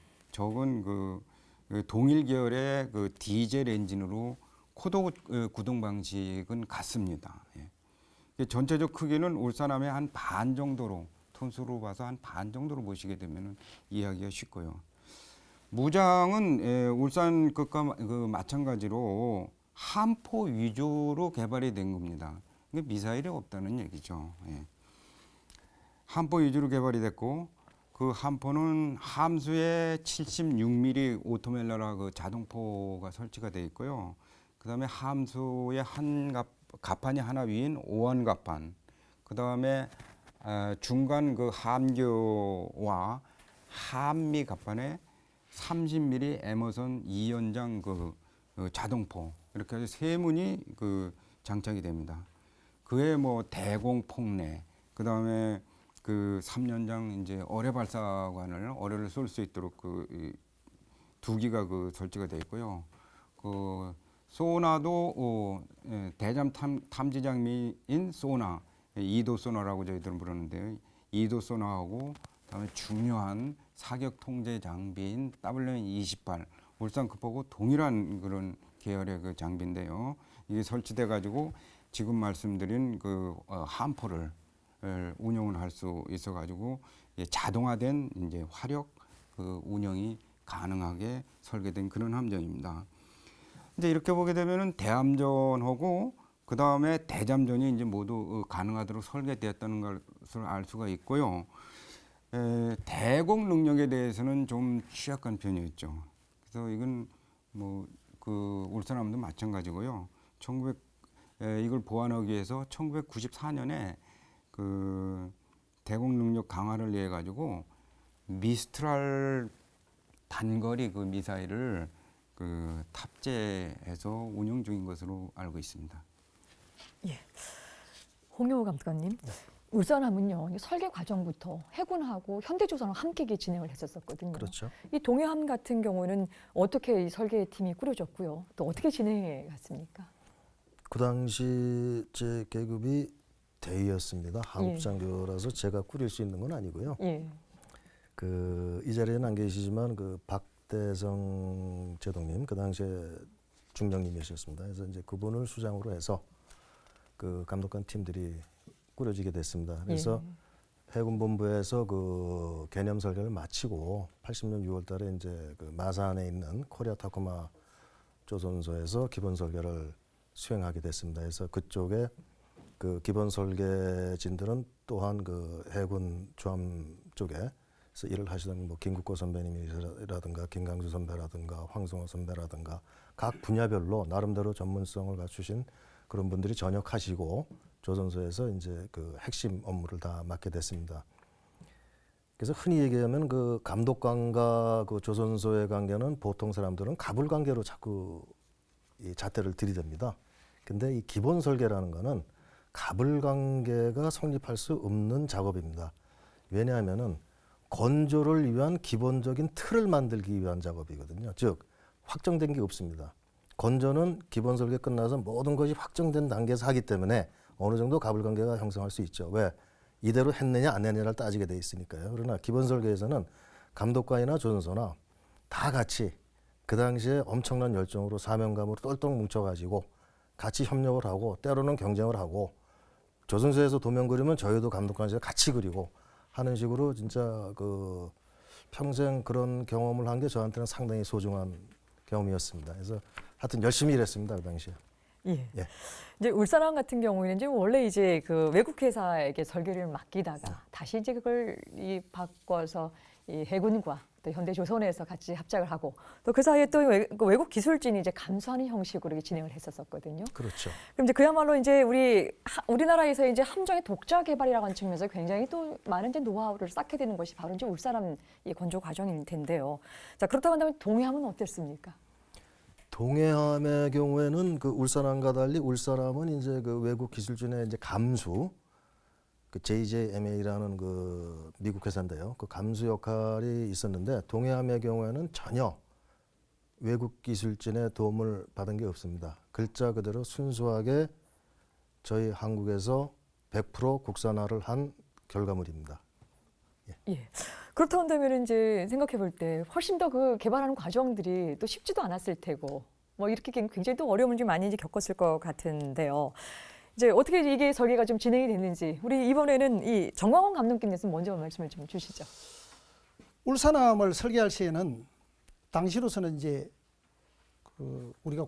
그 동일 계열의 그 디젤 엔진으로 코드 구동 방식은 같습니다. 전체적 크기는 울산함의 한 반 정도로, 톤수로 봐서 한 반 정도로 보시게 되면 이해하기가 쉽고요. 무장은 울산 것과 그 마찬가지로 함포 위주로 개발이 된 겁니다. 미사일이 없다는 얘기죠. 함포 위주로 개발이 됐고, 그 함포는 함수에 76mm 오토멜라라 그 자동포가 설치가 되어 있고요. 그다음에 함수의 갑판이 하나 위인 오한 갑판, 그다음에 중간 그 함교와 함미 갑판에 30mm 에머선 2연장 그 자동포, 이렇게 해서 세 문이 그 장착이 됩니다. 그에 뭐 대공 폭내, 그다음에 그 3연장 이제 어뢰 발사관을 어뢰를 쏠 수 있도록 그 2기가 그 설치가 되어 있고요. 그 소나도 대잠 탐지 장비인 소나, 2도 소나라고 저희들은 부르는데요. 2도 소나하고 그다음에 중요한 사격 통제 장비인 WM-28, 울산급하고 동일한 그런 계열의 그 장비인데요. 이게 설치돼 가지고 지금 말씀드린 그 함포를 운영을 할 수 있어 가지고 자동화된 이제 화력 그 운영이 가능하게 설계된 그런 함정입니다. 이제 이렇게 보게 되면은 대함전하고 그 다음에 대잠전이 이제 모두 가능하도록 설계되었다는 것을 알 수가 있고요. 대공 능력에 대해서는 좀 취약한 편이었죠. 그래서 이건 뭐 그 울산함도 마찬가지고요. 이걸 보완하기 위해서 1994년에 그 대공 능력 강화를 위해 가지고 미스트랄 단거리 그 미사일을 그 탑재해서 운영 중인 것으로 알고 있습니다. 홍용호 감독님, 울산함은요, 이 설계 과정부터 해군하고 현대조선하고 함께 이게 진행을 했었거든요. 그렇죠. 이 동해함 같은 경우는 어떻게 이 설계팀이 꾸려졌고요, 또 어떻게 진행해 갔습니까? 그 당시 제 계급이 대위였습니다. 하급장교라서 제가 꾸릴 수 있는 건 아니고요. 예. 이 자리에는 안 계시지만 박대성 제독님 그 당시에 중령님이셨습니다. 그래서 이제 그분을 수장으로 해서 그 감독관 팀들이 꾸려지게 됐습니다. 그래서 해군본부에서 그 개념 설계를 마치고 80년 6월달에 이제 그 마산에 있는 코리아 타코마 조선소에서 기본 설계를 수행하게 됐습니다. 그래서 그쪽에 그 기본 설계진들은 또한 그 해군 조함 쪽에서 일을 하시던 뭐 김국고 선배님이라든가 김강주 선배라든가 황성호 선배라든가 각 분야별로 나름대로 전문성을 갖추신 그런 분들이 전역하시고 조선소에서 이제 그 핵심 업무를 다 맡게 됐습니다. 그래서 흔히 얘기하면 그 감독관과 그 조선소의 관계는 보통 사람들은 갑을 관계로 자꾸 이 잣대를 들이댑니다. 근데 이 기본 설계라는 거는 갑을 관계가 성립할 수 없는 작업입니다. 왜냐하면은 건조를 위한 기본적인 틀을 만들기 위한 작업이거든요. 즉 확정된 게 없습니다. 건조는 기본 설계 끝나서 모든 것이 확정된 단계에서 하기 때문에 어느 정도 갑을 관계가 형성할 수 있죠. 왜? 이대로 했느냐 안 했느냐를 따지게 돼 있으니까요. 그러나 기본 설계에서는 감독관이나 조선소나 다 같이 그 당시에 엄청난 열정으로 사명감으로 똘똘 뭉쳐가지고 같이 협력을 하고 때로는 경쟁을 하고 조선소에서 도면 그리면 저희도 감독관에서 같이 그리고 하는 식으로 진짜 그 평생 그런 경험을 한 게 저한테는 상당히 소중한 경험이었습니다. 그래서 하여튼 열심히 일했습니다 그 당시에. 예. 예. 이제 울산함 같은 경우에는 이제 원래 이제 그 외국 회사에게 설계를 맡기다가 다시 이제 그걸 바꿔서 이 해군과 또 현대조선에서 같이 합작을 하고 또 그 사이에 또 외국 기술진이 이제 감수하는 형식으로 이렇게 진행을 했었거든요. 그렇죠. 그럼 이제 그야말로 이제 우리나라에서 이제 함정의 독자 개발이라고 하는 측면에서 굉장히 또 많은 이제 노하우를 쌓게 되는 것이 바로 이제 울산함 이 건조 과정일 텐데요. 자, 그렇다고 한다면 동해함은 어땠습니까? 동해함의 경우에는 그 울산함과 달리 울산함은 이제 그 외국 기술진의 이제 감수, 그 JJMA라는 그 미국 회사인데요. 그 감수 역할이 있었는데 동해함의 경우에는 전혀 외국 기술진의 도움을 받은 게 없습니다. 글자 그대로 순수하게 저희 한국에서 100% 국산화를 한 결과물입니다. 예. 그렇다고 한다면 이제 생각해 볼 때 훨씬 더 그 개발하는 과정들이 또 쉽지도 않았을 테고 뭐 이렇게 굉장히 또 어려움을 좀 많이 이제 겪었을 것 같은데요. 이제 어떻게 이게 설계가 좀 진행이 됐는지 우리 이번에는 이 정광훈 감독님께서 먼저 말씀을 좀 주시죠. 울산함을 설계할 시에는 당시로서는 이제 그 우리가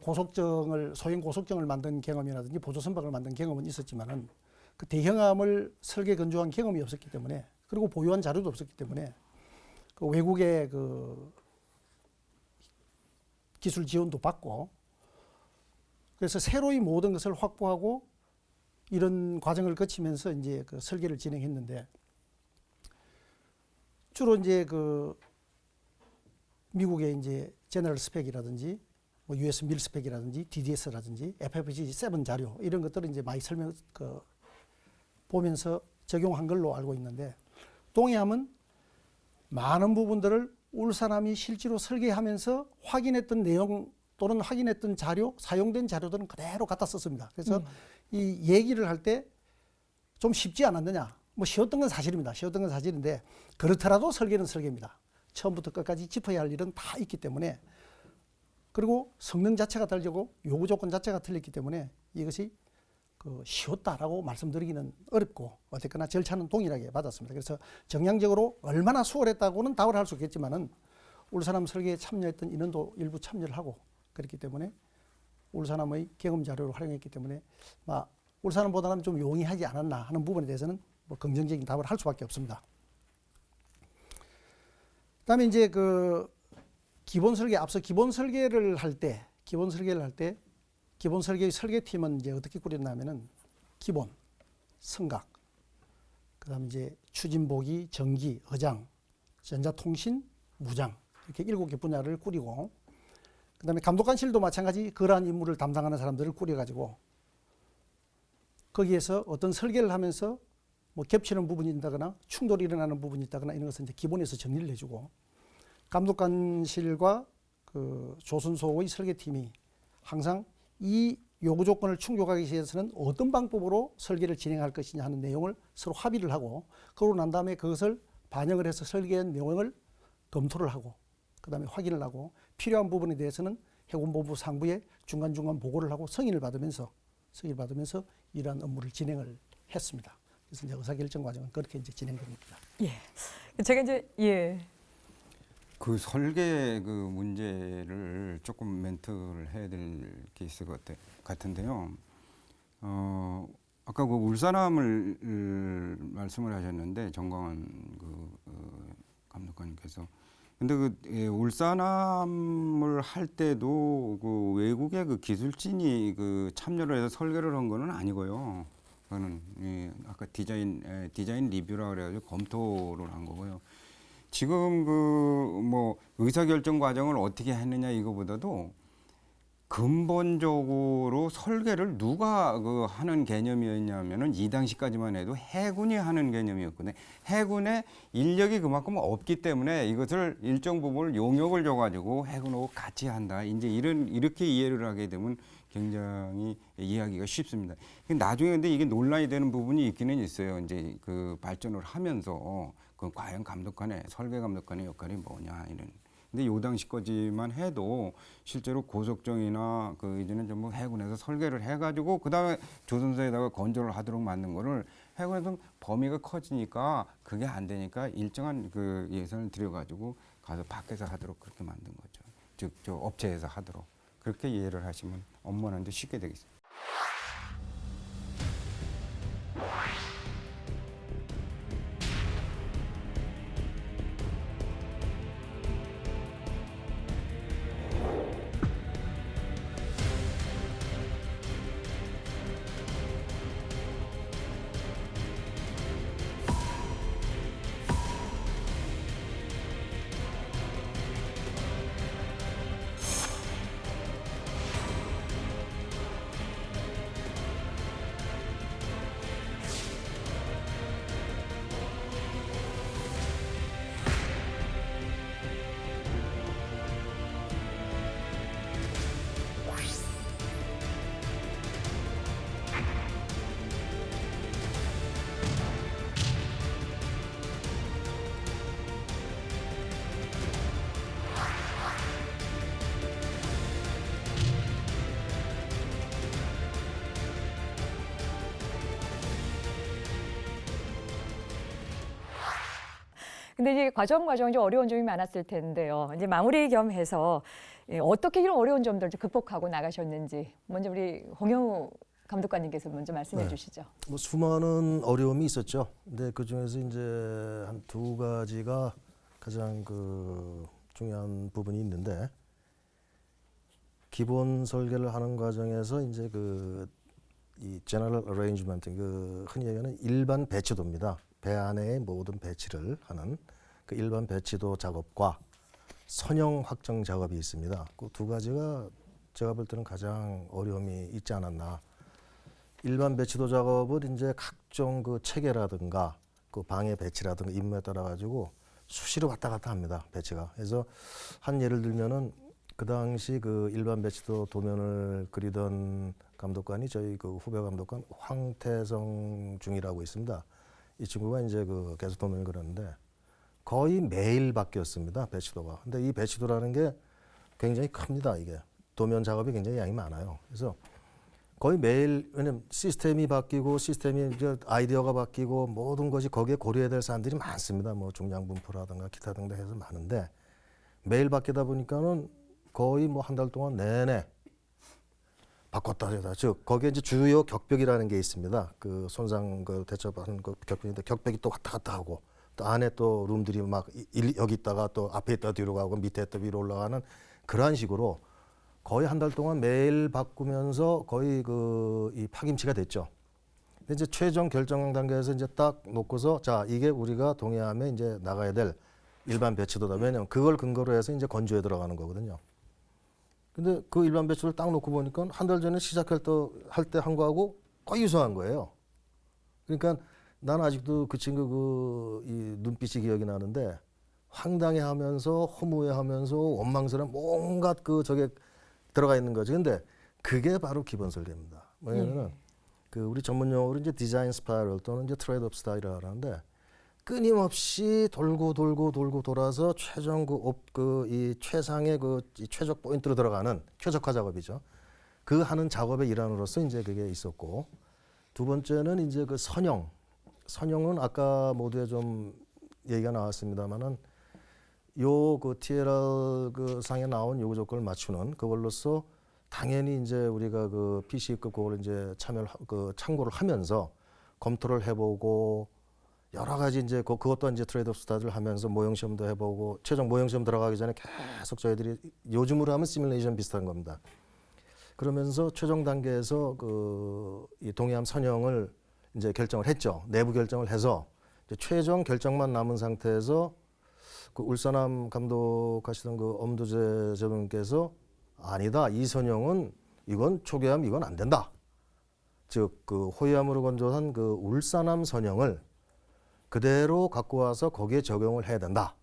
소형 고속정을 만든 경험이라든지 보조 선박을 만든 경험은 있었지만은 그 대형함을 설계 건조한 경험이 없었기 때문에 그리고 보유한 자료도 없었기 때문에 그 외국의 그 기술 지원도 받고 그래서 새로이 모든 것을 확보하고 이런 과정을 거치면서 이제 그 설계를 진행했는데 주로 이제 그 미국의 이제 제너럴 스펙이라든지 뭐 US 밀 스펙이라든지 DDS라든지 FFG7 자료 이런 것들을 이제 많이 보면서 적용한 걸로 알고 있는데 동해함은 많은 부분들을 울산함이 실제로 설계하면서 확인했던 내용 또는 확인했던 자료, 사용된 자료들은 그대로 갖다 썼습니다. 그래서 이 얘기를 할 때 좀 쉽지 않았느냐. 뭐 쉬웠던 건 사실입니다. 쉬웠던 건 사실인데 그렇더라도 설계는 설계입니다. 처음부터 끝까지 짚어야 할 일은 다 있기 때문에 그리고 성능 자체가 다르고 요구 조건 자체가 틀렸기 때문에 이것이 그 쉬웠다라고 말씀드리기는 어렵고 어쨌거나 절차는 동일하게 받았습니다. 그래서 정량적으로 얼마나 수월했다고는 답을 할 수 있겠지만은 울산함 설계에 참여했던 인원도 일부 참여를 하고 그렇기 때문에 울산함의 경험 자료를 활용했기 때문에 울산함보다는 좀 용이하지 않았나 하는 부분에 대해서는 뭐 긍정적인 답을 할 수밖에 없습니다. 그다음에 이제 그 기본 설계를 할 때 기본 설계의 설계팀은 이제 어떻게 꾸렸냐면은 기본, 성각, 그다음에 이제 추진보기, 전기, 어장, 전자통신, 무장 이렇게 7개 분야를 꾸리고 그다음에 감독관실도 마찬가지 그러한 임무를 담당하는 사람들을 꾸려가지고 거기에서 어떤 설계를 하면서 뭐 겹치는 부분이 있다거나 충돌이 일어나는 부분이 있다거나 이런 것은 이제 기본에서 정리를 해주고 감독관실과 그 조선소의 설계팀이 항상 이 요구 조건을 충족하기 위해서는 어떤 방법으로 설계를 진행할 것이냐 하는 내용을 서로 합의를 하고 그러고 난 다음에 그것을 반영을 해서 설계한 내용을 검토를 하고 그다음에 확인을 하고 필요한 부분에 대해서는 해군본부 상부에 중간중간 보고를 하고 승인을 받으면서 이러한 업무를 진행을 했습니다. 그래서 이제 의사결정 과정은 그렇게 이제 진행됩니다. 예. 제가 이제 예. 그 설계 그 문제를 조금 멘트를 해야 될 케이스 같은데요. 아까 그 울산함을 말씀을 하셨는데 정광환 감독관님께서 근데 울산함을 할 때도 그 외국의 그 기술진이 그 참여를 해서 설계를 한 거는 아니고요. 그거는 아까 디자인 리뷰라 그래가지고 검토를 한 거고요. 지금 뭐 의사결정 과정을 어떻게 했느냐 이거보다도 근본적으로 설계를 누가 하는 개념이었냐면은 이 당시까지만 해도 해군이 하는 개념이었거든요. 해군의 인력이 그만큼 없기 때문에 이것을 일정 부분을 용역을 줘가지고 해군하고 같이 한다. 이제 이렇게 이해를 하게 되면 굉장히 이해하기가 쉽습니다. 나중에 근데 이게 논란이 되는 부분이 있기는 있어요. 이제 그 발전을 하면서 과연 설계 감독관의 역할이 뭐냐 이런. 근데 요 당시까지만 해도 실제로 고속정이나 이제는 전부 해군에서 설계를 해가지고 그 다음에 조선소에다가 건조를 하도록 만든 거를 해군에서 범위가 커지니까 그게 안 되니까 일정한 예산을 들여가지고 가서 밖에서 하도록 그렇게 만든 거죠. 즉 저 업체에서 하도록 그렇게 이해를 하시면 업무하는데 쉽게 되겠습니다. 근데 이제 과정 좀 어려운 점이 많았을 텐데요. 이제 마무리 겸해서 어떻게 이런 어려운 점들을 극복하고 나가셨는지 먼저 우리 홍영우 감독관님께서 먼저 말씀해 주시죠. 뭐 수많은 어려움이 있었죠. 근데 그 중에서 이제 한 두 가지가 가장 중요한 부분이 있는데 기본 설계를 하는 과정에서 이제 이 general arrangement 흔히 얘기하는 일반 배치도입니다. 배 안의 모든 배치를 하는 그 일반 배치도 작업과 선형 확정 작업이 있습니다. 그 두 가지가 제가 볼 때는 가장 어려움이 있지 않았나. 일반 배치도 작업은 이제 각종 체계라든가 방의 배치라든가 임무에 따라 가지고 수시로 왔다 갔다 합니다. 배치가. 그래서 한 예를 들면은 그 당시 일반 배치도 도면을 그리던 감독관이 저희 후배 감독관 황태성 중이라고 있습니다. 이 친구가 이제 계속 도면을 그렸는데 거의 매일 바뀌었습니다. 배치도가. 근데 이 배치도라는 게 굉장히 큽니다. 이게 도면 작업이 굉장히 양이 많아요. 그래서 거의 매일 왜냐면 시스템이 바뀌고 시스템이 이제 아이디어가 바뀌고 모든 것이 거기에 고려해야 될 사람들이 많습니다. 뭐 중량 분포라든가 기타 등등 해서 많은데 매일 바뀌다 보니까는 거의 한 달 동안 내내 바꿨다 하다. 즉 거기에 이제 주요 격벽이라는 게 있습니다. 손상 대처하는 격벽인데 격벽이 또 왔다 갔다 하고 또 안에 또 룸들이 막 여기 있다가 또 앞에 있다 뒤로 가고 밑에 있다 위로 올라가는 그러한 식으로 거의 한 달 동안 매일 바꾸면서 거의 이 파김치가 됐죠. 근데 이제 최종 결정 단계에서 이제 딱 놓고서 자 이게 우리가 동해함에 이제 나가야 될 일반 배치도다. 왜냐면 그걸 근거로 해서 이제 건조에 들어가는 거거든요. 근데 그 일반 배치를 딱 놓고 보니까 한 달 전에 시작할 때 한 거하고 거의 유사한 거예요. 그러니까 난 아직도 그 친구 이 눈빛이 기억이 나는데 황당해하면서 허무해하면서 원망스러운 온갖 저게 들어가 있는 거지. 근데 그게 바로 기본 설계입니다. 뭐냐면은 그 우리 전문 용어로 이제 디자인 스파이럴 또는 이제 트레이드업 스타일이라고 하는데 끊임없이 돌고 돌아서 최종 이 최상의 이 최적 포인트로 들어가는 최적화 작업이죠. 그 하는 작업의 일환으로서 이제 그게 있었고, 두 번째는 이제 그 선형은 아까 모두에 좀 얘기가 나왔습니다만은 요 그 TLR 그 상에 나온 요구 조건을 맞추는 그걸로써 당연히 이제 우리가 그 PC급 그걸 이제 참고를 하면서 검토를 해보고 여러 가지 이제 그것도 이제 트레이드업 스타트를 하면서 모형 시험도 해보고 최종 모형 시험 들어가기 전에 계속 저희들이 요즘으로 하면 시뮬레이션 비슷한 겁니다. 그러면서 최종 단계에서 이 동해함 선형을 이제 결정을 했죠. 내부 결정을 해서 이제 최종 결정만 남은 상태에서 그 울산함 감독하시던 그 엄두재 제동님께서 아니다, 이 선형은 이건 초계함 이건 안 된다. 즉 그 호위함으로 건조한 그 울산함 선형을 그대로 갖고 와서 거기에 적용을 해야 된다.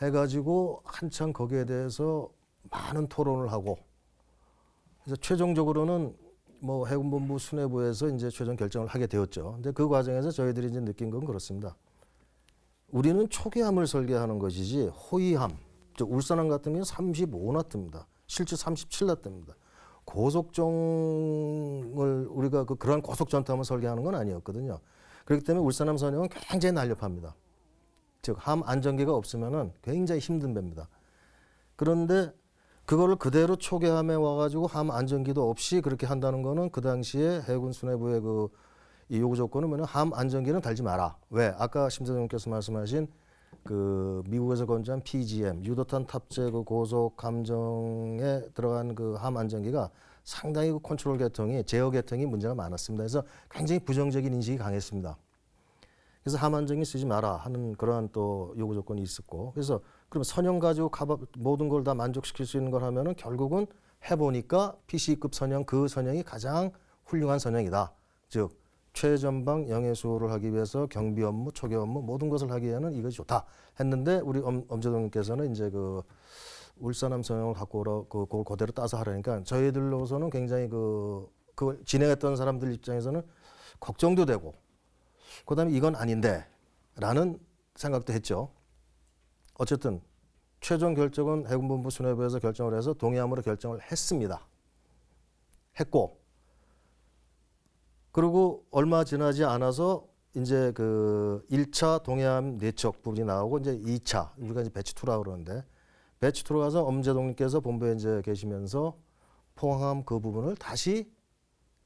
해가지고 한참 거기에 대해서 많은 토론을 하고, 그래서 최종적으로는 뭐 해군본부 수뇌부에서 이제 최종 결정을 하게 되었죠. 근데 그 과정에서 저희들이 이제 느낀 건 그렇습니다. 우리는 초계함을 설계하는 것이지 호위함, 즉 울산함 같은 경우는 35나트입니다. 실제 37나트입니다. 고속정을 우리가 그러한 고속전투함을 설계하는 건 아니었거든요. 그렇기 때문에 울산함 선형은 굉장히 날렵합니다. 즉 함 안전기가 없으면은 굉장히 힘든 배입니다. 그런데 그거를 그대로 초계함에 와가지고 함 안전기도 없이 그렇게 한다는 거는 그 당시에 해군 수뇌부의 이 요구 조건은 뭐냐면 함 안전기는 달지 마라. 왜? 아까 심사장님께서 말씀하신 그 미국에서 건조한 PGM 유도탄 탑재 그 고속 감정에 들어간 그 함 안전기가 상당히 그 컨트롤 계통이 제어 계통이 문제가 많았습니다. 그래서 굉장히 부정적인 인식이 강했습니다. 그래서 함 안전기 쓰지 마라 하는 그러한 또 요구 조건이 있었고, 그래서 그럼 선형 가지고 모든 걸 다 만족시킬 수 있는 걸 하면은 결국은 해보니까 PC급 선형 그 선형이 가장 훌륭한 선형이다. 즉 최전방 영해 수호를 하기 위해서 경비 업무, 초계 업무 모든 것을 하기에는 이것이 좋다 했는데 우리 엄재동님께서는 이제 그 울산함 선형을 갖고 오라 그걸 그대로 따서 하라니까 저희들로서는 굉장히 그걸 진행했던 사람들 입장에서는 걱정도 되고 그다음에 이건 아닌데라는 생각도 했죠. 어쨌든 최종 결정은 해군본부 수뇌부에서 결정을 해서 동해함으로 결정을 했습니다. 했고 그리고 얼마 지나지 않아서 이제 그 1차 동해함 내척 부분이 나오고 이제 2차 우리가 이제 배치 2라고 그러는데 배치 2로 가서 엄재동님께서 본부에 이제 계시면서 포항함 그 부분을 다시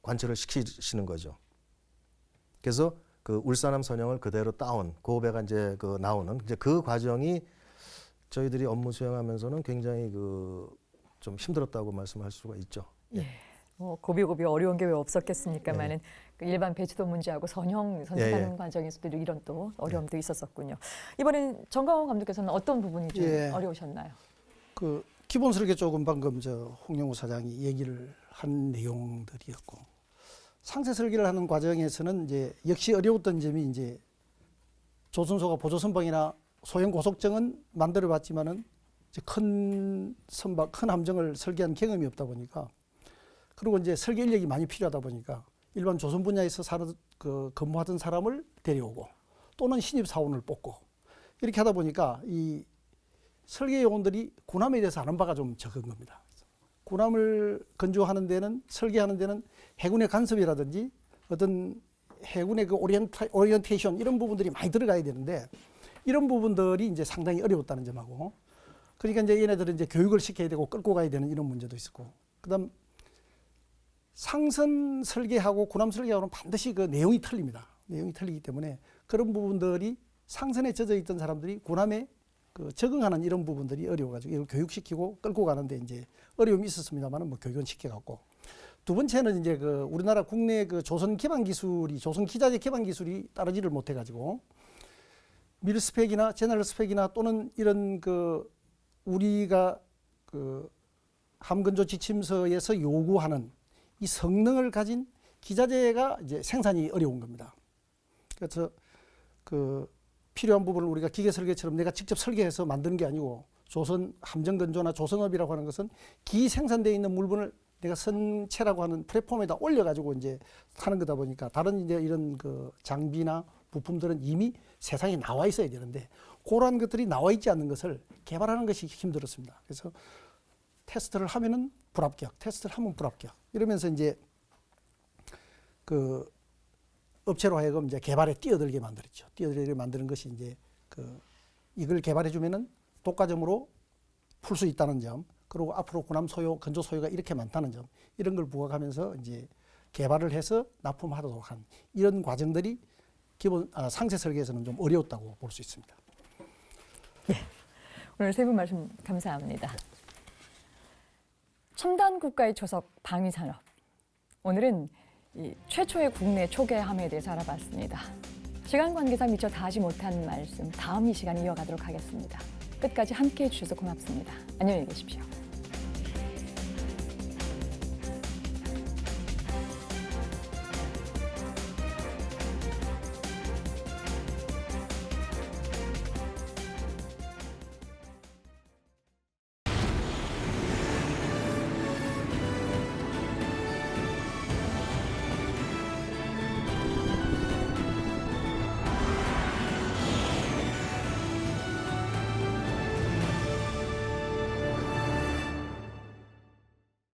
관철을 시키시는 거죠. 그래서 그 울산함 선형을 그대로 따온 그 배가 이제 나오는 이제 그 과정이 저희들이 업무 수행하면서는 굉장히 좀 힘들었다고 말씀할 수가 있죠. 예. 고비고비 어려운 게 왜 없었겠습니까만은 그 일반 배치도 문제하고 선형 선택하는 과정에서도 이런 또 어려움도 있었었군요. 이번엔 정강원 감독께서는 어떤 부분이 좀 어려우셨나요? 그 기본 설계 쪽은 방금 홍영우 사장이 얘기를 한 내용들이었고, 상세 설계를 하는 과정에서는 이제 역시 어려웠던 점이 이제 조선소가 보조선방이나 소형 고속정은 만들어봤지만은 이제 큰 함정을 설계한 경험이 없다 보니까, 그리고 이제 설계 인력이 많이 필요하다 보니까 일반 조선 분야에서 근무하던 사람을 데려오고 또는 신입 사원을 뽑고 이렇게 하다 보니까 이 설계 요원들이 군함에 대해서 아는 바가 좀 적은 겁니다. 군함을 건조하는 데는 설계하는 데는 해군의 간섭이라든지 어떤 해군의 그 오리엔테이션 이런 부분들이 많이 들어가야 되는데 이런 부분들이 이제 상당히 어려웠다는 점하고, 그러니까 이제 얘네들은 이제 교육을 시켜야 되고 끌고 가야 되는 이런 문제도 있었고, 그다음 상선 설계하고 군함 설계하고는 반드시 그 내용이 틀립니다. 내용이 틀리기 때문에 그런 부분들이 상선에 젖어 있던 사람들이 군함에 적응하는 이런 부분들이 어려워가지고 이걸 교육시키고 끌고 가는데 이제 어려움이 있었습니다만은 뭐 교육은 시켜갖고, 두 번째는 이제 우리나라 국내 조선 기반 기술이 조선 기자재 기반 기술이 따르지를 못해가지고 밀 스펙이나 제너럴 스펙이나 또는 이런 우리가 함건조 지침서에서 요구하는 이 성능을 가진 기자재가 이제 생산이 어려운 겁니다. 그래서 그 필요한 부분을 우리가 기계 설계처럼 내가 직접 설계해서 만드는 게 아니고 조선 함정건조나 조선업이라고 하는 것은 기 생산되어 있는 물건을 내가 선체라고 하는 플랫폼에다 올려가지고 이제 하는 거다 보니까 다른 이제 이런 그 장비나 부품들은 이미 세상에 나와 있어야 되는데 그러한 것들이 나와 있지 않는 것을 개발하는 것이 힘들었습니다. 그래서 테스트를 하면은 불합격, 테스트를 하면 불합격 이러면서 이제 그 업체로 하여금 이제 개발에 뛰어들게 만들었죠. 뛰어들게 만드는 것이 이제 그 이걸 개발해 주면은 독과점으로 풀 수 있다는 점, 그리고 앞으로 군함 소요, 건조 소요가 이렇게 많다는 점, 이런 걸 부각하면서 이제 개발을 해서 납품하도록 한 이런 과정들이 기본 상세 설계에서는 좀 어려웠다고 볼 수 있습니다. 오늘 세 분 말씀 감사합니다. 첨단 국가의 초석 방위산업. 오늘은 이 최초의 국내 초계함에 대해서 알아봤습니다. 시간 관계상 미처 다 하지 못한 말씀 다음 이 시간에 이어가도록 하겠습니다. 끝까지 함께해 주셔서 고맙습니다. 안녕히 계십시오.